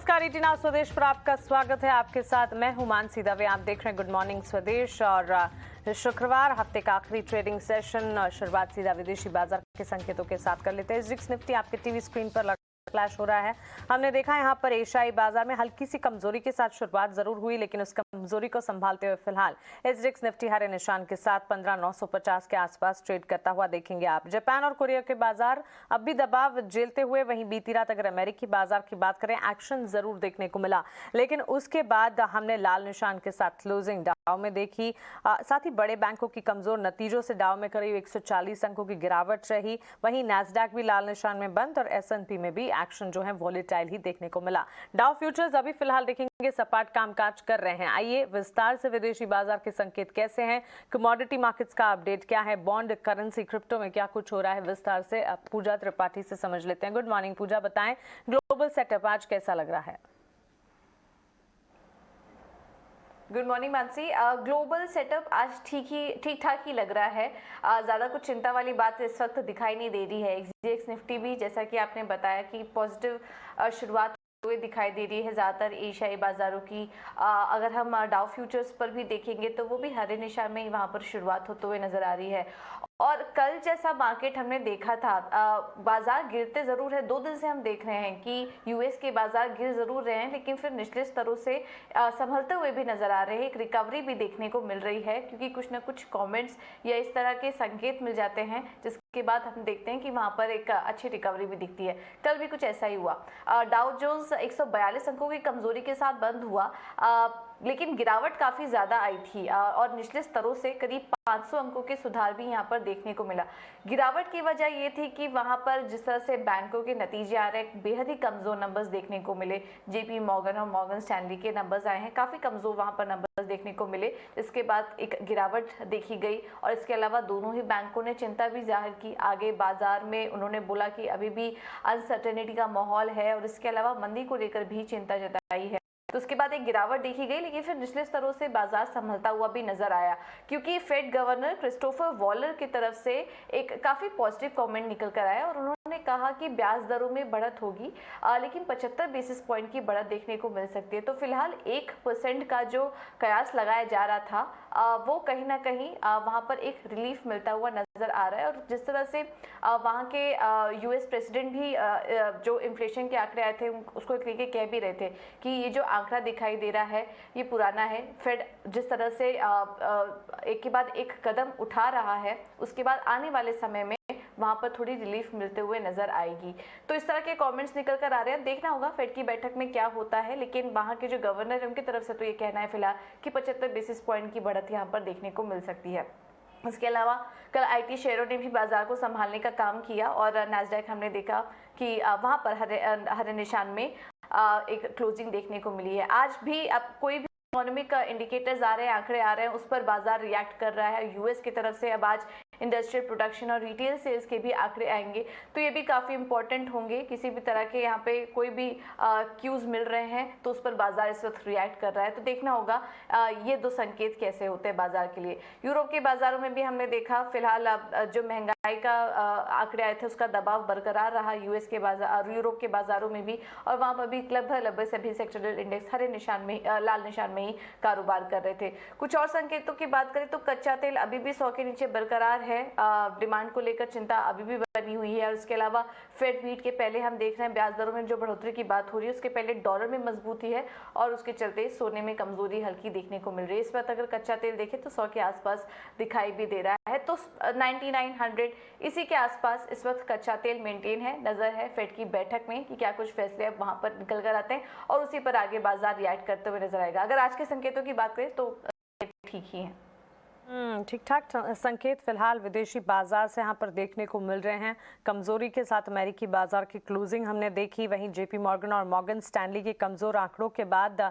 नमस्कार, ईटीना स्वदेश पर आपका स्वागत है। आपके साथ मैं हूं मानसी दवे। आप देख रहे हैं गुड मॉर्निंग स्वदेश। और शुक्रवार हफ्ते का आखिरी ट्रेडिंग सेशन, शुरुआत सीधा विदेशी बाजार के संकेतों के साथ कर लेते हैं। एसजीएक्स निफ्टी आपके टीवी स्क्रीन पर फ्लैश हो रहा है। हमने देखा यहाँ पर एशियाई बाजार में हल्की सी कमजोरी के साथ शुरुआत जरूर हुई, लेकिन उस कमजोरी को संभालते हुए फिलहाल एसजीएक्स निफ्टी हरे निशान के साथ 15,950 के आसपास ट्रेड करता हुआ देखेंगे आप। जापान और कोरिया के बाजार अब भी दबाव झेलते हुए, वहीं बीती रात अगर अमेरिकी बाजार की बात करें, एक्शन जरूर देखने को मिला, लेकिन उसके बाद हमने लाल निशान के साथ क्लोजिंग डाउ में देखी। साथ ही बड़े बैंकों की कमजोर नतीजों से डाउ में करीब 140 अंकों की गिरावट रही। वहीं नैस्डैक भी लाल निशान में बंद और एसएनपी में भी एक्शन जो है वॉलेटाइल ही देखने को मिला। डाउ फ्यूचर्स अभी फिलहाल देखेंगे सपाट कामकाज कर रहे हैं। आइए विस्तार से विदेशी बाजार के संकेत कैसे हैं, कमोडिटी मार्केट्स का अपडेट क्या है, बॉन्ड, करेंसी, क्रिप्टो में क्या कुछ हो रहा है, विस्तार से पूजा त्रिपाठी से समझ लेते हैं। गुड मॉर्निंग पूजा, बताएं ग्लोबल सेटअप आज कैसा लग रहा है? Good morning Mansi. Global setup आज ठीक ठाक ही लग रहा है। ज़्यादा कुछ चिंता वाली बात इस वक्त दिखाई नहीं दे रही है। एसजीएक्स निफ्टी भी जैसा कि आपने बताया कि पॉजिटिव शुरुआत हुए दिखाई दे रही है ज़्यादातर एशियाई बाजारों की। अगर हम डाउ फ्यूचर्स पर भी देखेंगे तो वो भी हरे निशान में ही वहाँ पर शुरुआत होते हुए नजर आ रही है। और कल जैसा मार्केट हमने देखा था, बाजार गिरते ज़रूर है। 2 दिन से हम देख रहे हैं कि यूएस के बाजार गिर ज़रूर रहे हैं, लेकिन फिर निचले स्तरों से संभलते हुए भी नज़र आ रहे हैं। एक रिकवरी भी देखने को मिल रही है, क्योंकि कुछ ना कुछ कमेंट्स या इस तरह के संकेत मिल जाते हैं, जिसके बाद हम देखते हैं कि वहाँ पर एक अच्छी रिकवरी भी दिखती है। कल भी कुछ ऐसा ही हुआ। डाउ जोन्स 142 अंकों की कमजोरी के साथ बंद हुआ, लेकिन गिरावट काफ़ी ज़्यादा आई थी और निचले स्तरों से करीब 500 अंकों के सुधार भी यहाँ पर देखने को मिला। गिरावट की वजह ये थी कि वहाँ पर जिस तरह से बैंकों के नतीजे आ रहे हैं, बेहद ही कमज़ोर नंबर्स देखने को मिले। जेपी मॉर्गन और मॉर्गन स्टैनली के नंबर्स आए हैं, काफ़ी कमज़ोर वहाँ पर नंबर्स देखने को मिले। इसके बाद एक गिरावट देखी गई। और इसके अलावा दोनों ही बैंकों ने चिंता भी जाहिर की आगे बाजार में। उन्होंने बोला कि अभी भी अनसर्टेनिटी का माहौल है और इसके अलावा मंदी को लेकर भी चिंता जताई है। तो उसके बाद एक गिरावट देखी गई, लेकिन फिर निचले स्तरों से बाजार संभलता हुआ भी नजर आया, क्योंकि फेड गवर्नर क्रिस्टोफर वॉलर की तरफ से एक काफी पॉजिटिव कमेंट निकल कर आया और उन्होंने कहा कि ब्याज दरों में बढ़त होगी, लेकिन 75 बेसिस पॉइंट की बढ़त देखने को मिल सकती है। तो फिलहाल 1% का जो कयास लगाया जा रहा था, वो कहीं ना कहीं वहां पर एक रिलीफ मिलता हुआ नजर आ रहा है। और जिस तरह से वहां के यूएस प्रेसिडेंट भी जो इन्फ्लेशन के आंकड़े आए थे उसको लेके कह भी रहे थे कि ये जो आंकड़ा दिखाई दे रहा है ये पुराना है। फेड जिस तरह से एक के बाद एक कदम उठा रहा है, उसके बाद आने वाले समय में वहां पर थोड़ी रिलीफ मिलते हुए नजर आएगी। तो इस तरह के कमेंट्स निकल कर आ रहे हैं। देखना होगा फेड की बैठक में क्या होता है, लेकिन वहां के जो गवर्नर है उनकी तरफ से तो ये कहना है फिलहाल कि 75 बेसिस पॉइंट की बढ़त यहाँ पर देखने को मिल सकती है। इसके अलावा कल आईटी शेयरों ने भी बाजार को संभालने का काम किया और नैस्डैक हमने देखा कि वहां पर हरे निशान में एक क्लोजिंग देखने को मिली है। आज भी अब कोई भी इकोनॉमिक इंडिकेटर्स आ रहे हैं, आंकड़े आ रहे हैं, उस पर बाजार रिएक्ट कर रहा है। यूएस की तरफ से अब आज इंडस्ट्रियल प्रोडक्शन और रिटेल सेल्स के भी आंकड़े आएंगे, तो ये भी काफ़ी इंपॉर्टेंट होंगे। किसी भी तरह के यहाँ पे कोई भी क्यूज मिल रहे हैं तो उस पर बाजार इस वक्त रिएक्ट कर रहा है। तो देखना होगा ये 2 संकेत कैसे होते हैं बाजार के लिए। यूरोप के बाजारों में भी हमने देखा फिलहाल जो महंगाई का आंकड़े आए थे उसका दबाव बरकरार रहा यूएस के बाजार, यूरोप के बाजारों में भी, और वहाँ पर भी लगभग सभी सेक्टरल इंडेक्स हरे निशान में, लाल निशान में ही कारोबार कर रहे थे। कुछ और संकेतों की बात करें तो कच्चा तेल अभी भी 100 के नीचे बरकरार है। डिमांड को लेकर चिंता अभी भी बनी हुई है। और इसके अलावा फेड मीट के पहले हम देख रहे हैं ब्याज दरों में जो बढ़ोतरी की बात हो रही है, उसके पहले डॉलर में मजबूती है और उसके चलते सोने में कमजोरी हल्की देखने को मिल रही है। इस वक्त अगर कच्चा तेल देखें तो 100 के आसपास दिखाई भी दे रहा है। तो 9900 इसी के आसपास इस वक्त कच्चा तेल मेंटेन है। नजर है फेड की बैठक में कि क्या कुछ फैसले अब वहां पर निकल कर आते हैं और उसी पर आगे बाजार रिएक्ट करते हुए नजर आएगा। अगर आज के संकेतों की बात करें तो ठीक ही है। ठीक ठाक संकेत फिलहाल विदेशी बाजार से यहाँ पर देखने को मिल रहे हैं। कमजोरी के साथ अमेरिकी बाजार की क्लोजिंग हमने देखी, वहीं जेपी मॉर्गन और मॉर्गन स्टैनली के कमजोर आंकड़ों के बाद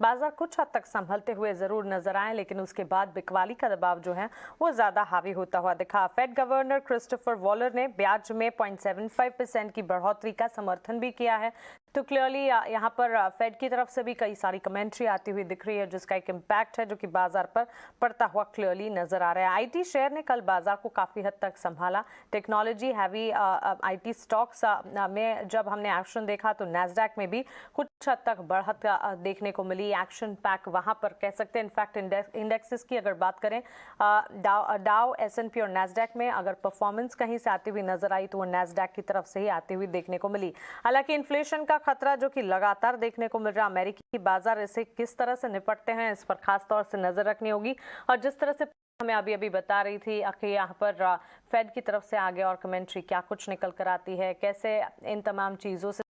बाजार कुछ हद तक संभलते हुए जरूर नजर आए, लेकिन उसके बाद बिकवाली का दबाव जो है वो ज्यादा हावी होता हुआ दिखा। फेड गवर्नर क्रिस्टोफर वॉलर ने ब्याज में 0.75% की बढ़ोतरी का समर्थन भी किया है। तो क्लियरली यहाँ पर फेड की तरफ से भी कई सारी कमेंट्री आती हुई दिख रही है, जिसका एक इम्पैक्ट है जो कि बाजार पर पड़ता हुआ क्लियरली नजर आ रहा है। आईटी शेयर ने कल बाजार को काफी हद तक संभाला। टेक्नोलॉजी हैवी आईटी स्टॉक्स में जब हमने एक्शन देखा तो नैस्डैक में भी कुछ हद तक बढ़त देखने को मिली। एक्शन पैक वहां पर कह सकते हैं। इनफैक्ट इंडेक्सेस की अगर बात करें, डाउ एसएनपी और नैस्डैक में अगर परफॉर्मेंस कहीं से आती हुई नजर आई तो वो नैस्डैक की तरफ से ही आती हुई देखने को मिली। हालांकि इन्फ्लेशन का खतरा जो कि लगातार देखने को मिल रहा, अमेरिकी बाजार इसे किस तरह से निपटते हैं इस पर खास तौर से नजर रखनी होगी। और जिस तरह से हमें अभी बता रही थी कि यहाँ पर फेड की तरफ से आगे और कमेंट्री क्या कुछ निकल कर आती है, कैसे इन तमाम चीज़ों से